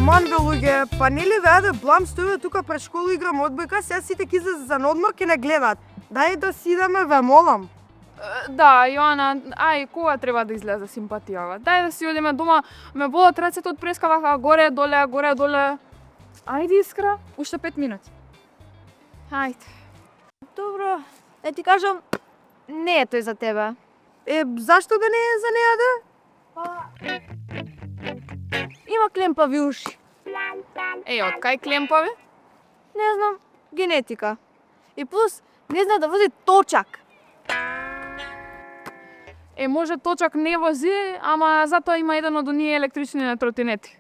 Аман бе луѓе, па нели веќе блам стоиме тука пред школа играм одбојка, сега сите ќе излезат за одмор ќе не гледаат. Дај да си идеме, ве молам. Да, Јоана, ај, кога треба да излезе симпатијава? Дај да си одиме дома, ме болат рацете од преска вака горе доле. Ајде, Искра, уште 5 минути. Ајде. Добро, ти кажам, не е тој за тебе. Зашто да не е за неа да? Има клемпави уши. Од кај клемпави? Не знам, генетика. И плюс, не знае да вози точак. Може точак не вози, ама затоа има еден од оние електрични тротинети.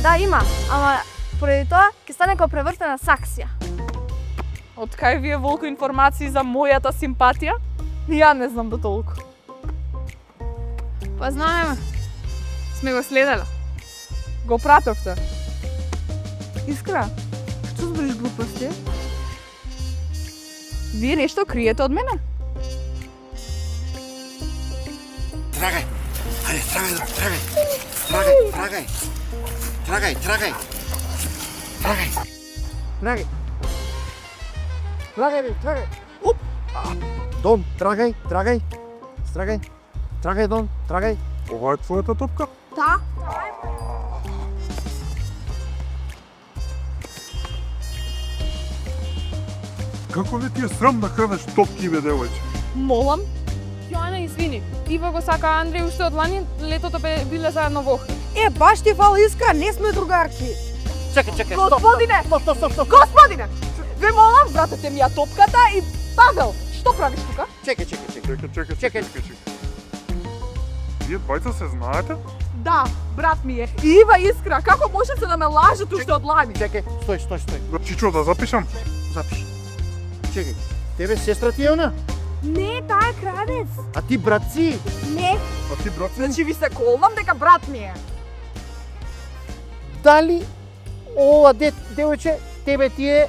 Да, има, ама поради тоа ќе стане како превртена саксија. Од кај ви е волку информации за мојата симпатија? Ја не знам до толку. Па знаеме. Сме го следеле. Го пратовте. Искра, што збориш глупости? Вие нешто криете од мене? Трагай! Ајде, трагай! Трагай! Уп! Дон, трагай! Дон, трагай! Ова е твојата топка? Да. Како ви ти е срам да крадеш топки, бе, девојче? Молам. Јоана, извини. Ива го сака Андреј уште од лани, летото биле заедно во Охрид. Баш ти фала Искра, не сме другарки. Чекај, Господине! стоп! Господине! Ве молам, вратете ми ја топката и Павел, што правиш тука? Чекај. Вие двајца се знаете? Да, брат ми е. И Ива Искра, како можете да ме лажете уште од лани? Чекај, стој. Чичо, да запишам? Запиши. Чекај, тебе сестра ти е она? Не, таа е крадец. А ти брат си? Не. А ти, брат? Значи ви се колнам дека брат ми е. Дали ова девојче тебе ти е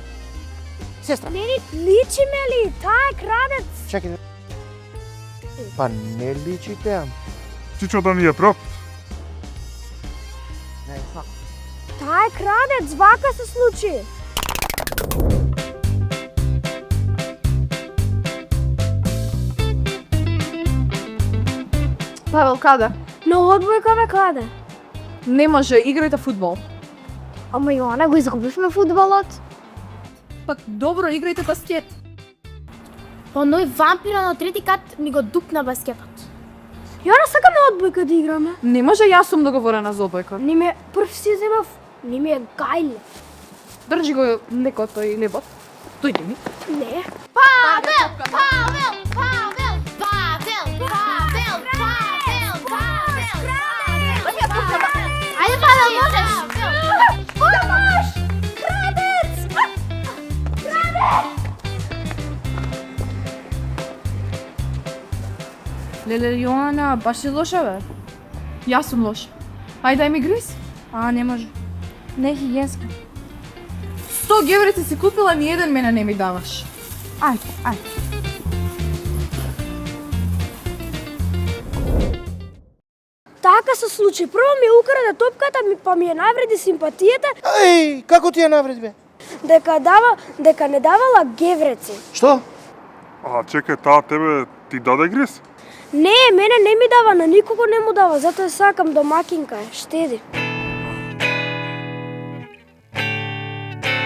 сестра? Не, личи ме ли? Таа е крадец. Чекај. Па не личите, ам. Чичо да ни е брат. Не, Таа е крадец, вака се случи. Павел, каде? Но одбојка бе каде? Не може, играјте фудбал. Ама Јоана, го изгубивме фудбалот. Пак добро, играјте баскет. Оној вампира на трети кат ми го дупна баскетот. Јоана, сакаме одбојка да играме. Не може, јас сум договорена за одбојка. Не ме прв си земав, не ми е гајле. Држи го лекото и лебот. Дојди ми. Не. Ајде, Павел, можеш! Помош! Крадец! Леле, Јоана, баш си лоша, бе. Јас сум лоша. Ајде, дај ми гриз. Не може. Не хигиенска. 100 геврици си купила, ни еден мене не ми даваш. Ајде. Така се случи. Прво ми украде топката, па ми ја навреди симпатијата Еј, како ти ја навреди, бе? дека не давала гевреци. Што? Чекај, таа тебе ти даде гриз? Не, мене не ми дава, на никого не му дава, затоа сакам домакинка, штеди.